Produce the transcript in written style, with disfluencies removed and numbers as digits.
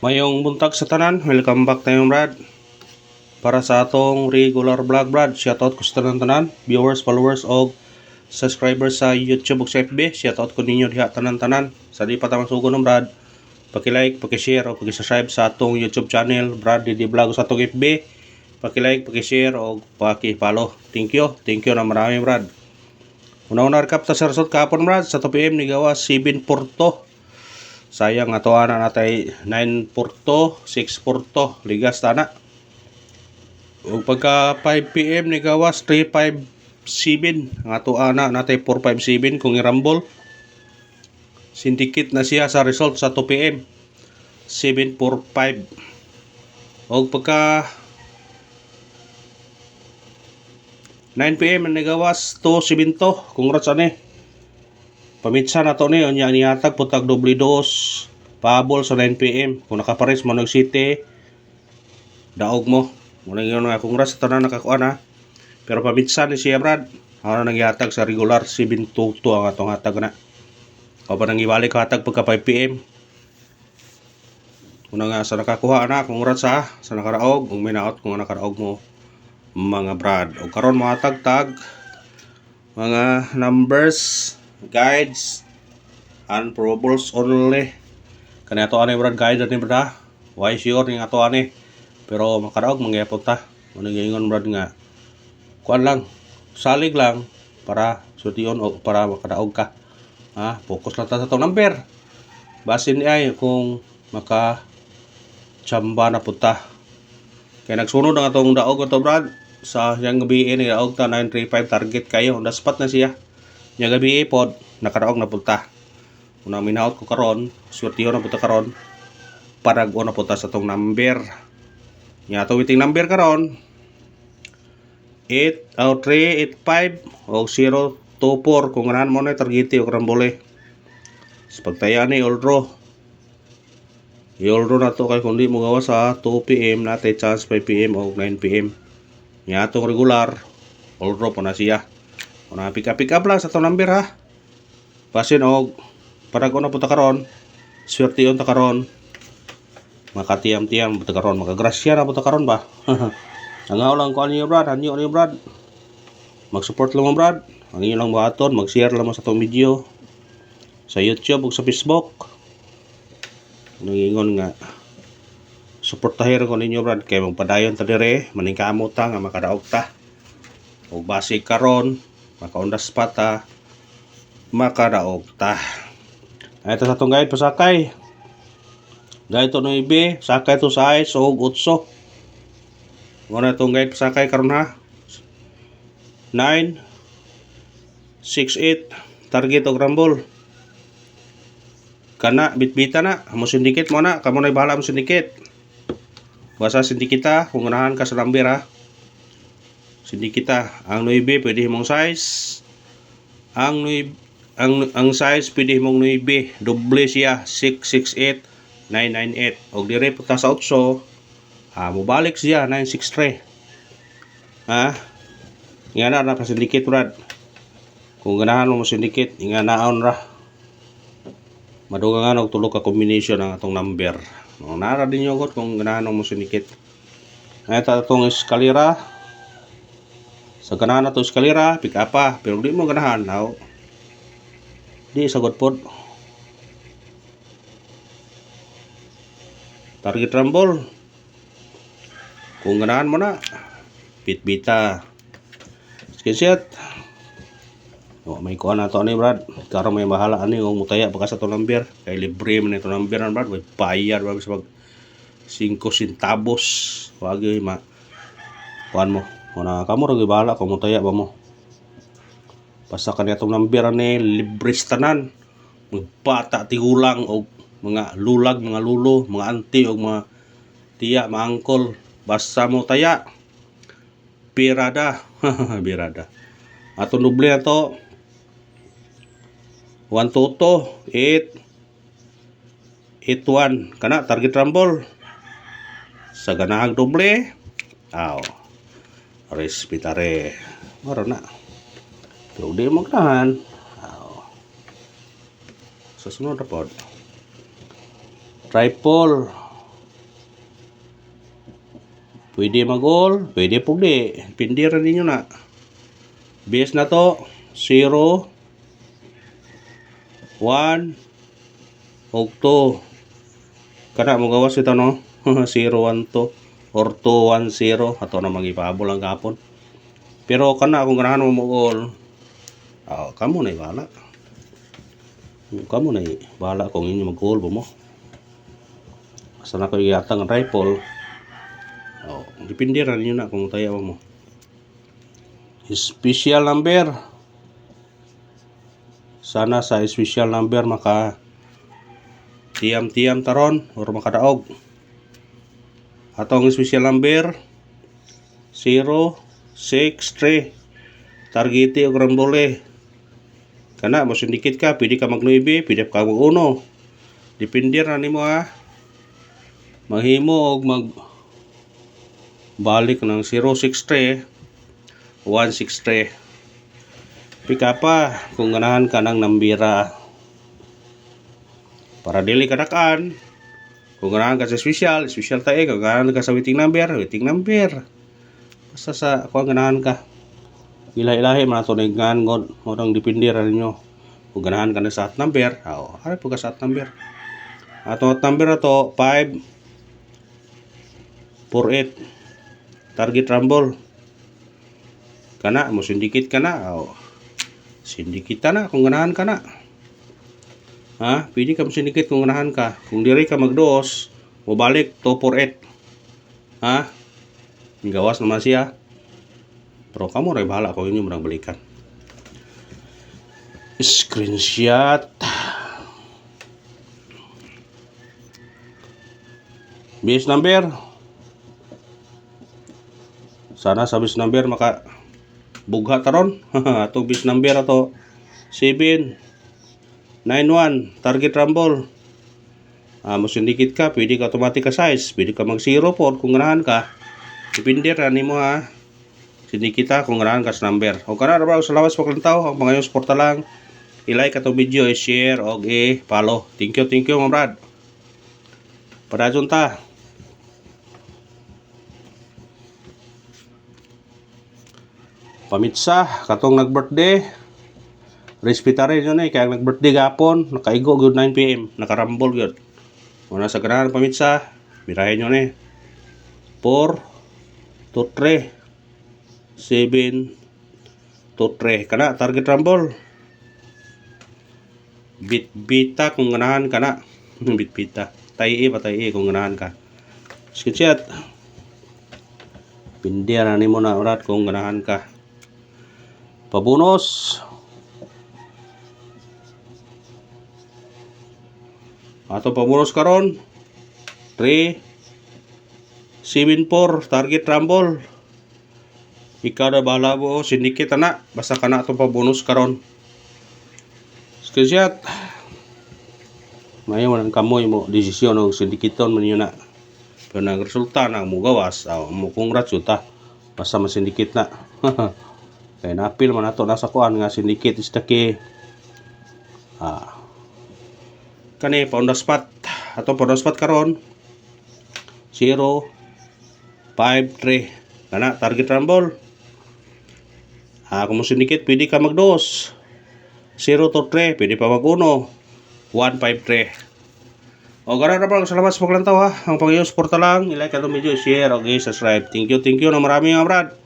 Mayong buntag sa tanan, welcome back tayong Brad. Para sa atong regular vlog Brad, shoutout ko sa tanan, viewers, followers o subscribers sa YouTube ug sa FB. Shoutout ko ninyo diha tanan. Sa di pa ta masugo ng Brad, paki-like, paki-share o paki-subscribe sa atong YouTube channel Brad Didi Vlog sa atong FB. Paki-like, paki-share o paki-follow. Thank you na marami Brad. Una-una recap ta sa result kahapon Brad sa 2 PM ni gawas 7-4. Sayang ato ana natay 9-4, 6-4 ligas tana. Ug pagka 5 PM ni gawas 357 ang ato ana natay 457 kung i-rumble. Syndicate na siya sa result sa 2 PM 745. Ug pagka 9 PM ni gawas 272 congrats ani. Pamitsa na to ni unya nihatag putag doble dos pahabol sa 9 PM kung nakapares mo City daog mo muna yun nga congrats sa tanan nakakuan ha, pero pamitsa ni siya Brad ano nang ihatag sa regular 722 ang atong hatag na o pa nang ibalik hatag pagka 5 PM muna nga sa nakakuha na congrats ha sa nakaraog kung may naot kung nakaraog mo mga Brad. O karon mo hatag tag mga numbers, guides, and probables only. Kani ato ani Brad guide ni Brad. Why sure ni ato ani. Pero makaraog mangyapon ta. Ano gingon Brad nga. Kuan lang, salig lang para sution o para makadaog ka. Ha, focus lang ta sa tong number. Basin ni ay kung maka chamba na punta. Kaya nagsunod ang atong daog ato Brad sa yang gabi ni daog ta 935 target kayo. Daspat na siya. Yang gabi pod nakaraog na punta. Kung naminaot ko karon, swertiho na punta karon. Parag-o na punta sa tong number. Nya ato waiting number karon 8 o 385 o 024 kung ganahan mo na targeti o karambole. Sa pagtaya ni Oldro. I-Oldro na to kay kung di mo gawa sa 2 PM natay chance 5 PM o 9 PM. Nya atong regular Oldro po na siya. Kung pick up lang sa itong number ha. Basin og parag na punta karon. Swerte yun ta karon. Makatiyam-tiyam punta karon. Makagrasya na punta karon ba. Nangaw lang ko niyo Brad. Hanyo niyo Brad. Mag-support lang mo Brad. Ang inyo lang buhaton. Mag-share lang mo sa itong video. Sa YouTube ug sa Facebook. Nangingon nga. Support tahir ko ninyo Brad. Kaya magpadayon ta dire. Maningkamot ta nga makadaog ta. O basig karon. Maka-on the spot ha. Makadaog ta. Ito sa itong guide pasakay. Guide to 9, sakay to sa ice o 8. Muna itong guide pasakay karon ha. 9, 6, 8. Target o rumble. Kana, bitbita na. Mo syndicate mo na. Kamu na bahala mo syndicate. Basta syndicate ha. Kung ganahan ka sa number ha. Syndicate ha. Ang 9 pwede mong size. Ang size pwede mong 9. Doble siya. 668, 998. O dire punta sa 8. Mubalik siya. 963. Ha? Nga na ka syndicate Brad. Kung ganahan mo syndicate. Nga naon ra. Madugangan og tulo ka combination ang atong number. Nara din yung kung ganahan mo syndicate. Ito itong eskalera. Sa ganahan na ito eskalera, pick up pa. Pero di mo ganahan, now. Di sagot pod. Target rumble. Kung ganahan mo na, bitbita. Screenshot. May kuha na ito ni Brad. Karoon may bahala ani kung mutaya baka sa ito number. Kaya libre man ito number na Brad. May bayar Brad sa 5 centavos. Wag yun kuhan mo. Kung kamu rin bahala kung mutaya ba mo. Basta kanya itong number ni libre tanan. Mga bata, tigulang o mga lulag, mga lulo, mga auntie o mga tiya, mga angkol. Basta mo taya. Birada. Birada. Atong doble na to. 122, 8, 81. Kana, target rumble. Sa ganahang doble. Respetare. Maro na. Pero di mo ganahan. Sa sunod na pod. Triple. Pwede mag-all, pwede pugdi. Pindiran ninyo na. Base na to, 0, 1, og 2. Kana mo gawas ito no? 0, 1, 2, or 2, 1, 0. Ato na mag-ipabol ang kapon. Pero kana kung ganahan mo mag-all, kamo na ibala. Kamo na ibala kung inyo mag-all mo. Basta na ko iatang rifle. Depende rin yun na kung tayo mo. Special number. Sana sa special number maka tiyam taron or makadaog. Atong special number 0, 6, 3. Targete o grambole. Kana mo sindikit ka, pwede ka mag-9, pwede ka mag-1. Depende rin mo ha. Mahimo og balik ng 063 163. Pika pa kung ganahan ka ng nambira para dili kadakan. Kung ganahan ka sa special tayo. Kung ganahan ka sa waiting number. Basta sa kung ganahan ka, ilahi man ato naggan god modang depende ra ninyo. Kung ganahan ka na sa at number, ari po ka sa at number. Ato at number na to 5 48. Target rumble. Kana mo sindikit kana. Sindikita na kung ganahan ka na. Pwede ka mo sindikit kung ganahan ka. Kung diri ka magdos, mo balik 248. Gawas naman siya. Pero kamo ray bahala kung inyo murang balikan. Screenshot. Base number. Sana sa base number maka bugha taron. Atong base number ato 791 target rumble. Mo sindikit ka, pwede ka automatic ka size, pwede ka mag 0 po kung ganahan ka. Depende ra nimo ha. Sindikita kung ganahan ka sa number. O kana ra ba sa lawas pa lantaw ang mga suporta lang. I-like atong video, i-share og i-follow. Thank you mga brad. Padadyon ta. Pamitsa katong nag-birthday. Respetare yun kaya nag-birthday gapon, nakaigo good 9 PM, nakarambol gyud. Una sa ganahan pamitsa, birahin yun 4 to 3 7 to 3 kana target rumble. Bita kung ganahan kana. Bita. Tayi kung ganahan ka. Screenshot. Pindihan ni mo na urat kung ganahan ka. Pabonus. Ato pabonus karon 3 7-4 target rumble. Ikaw na bahala mo sindikit na. Basta ka na ato pabonus karon. Screenshot. Mayo man kamoy mo desisyon og sindikiton man yun na. Pero nagresulta na mo gawas. Mo congrats ta. Basta masindikit na. Kaya napil man ato nasa kuan nga syndicate is the key. Kani pa on the spot. Ato pa on the spot karon 0 5 3 kana target rumble. Kung mo syndicate pwede ka mag-2 0 to 3 pwede pa mag-1 1 5 3. O gana na pa salamat sa paglantaw ha. Ang Panginoon suporta lang, i-like atong video, share, okay, subscribe. Thank you na marami mga brad.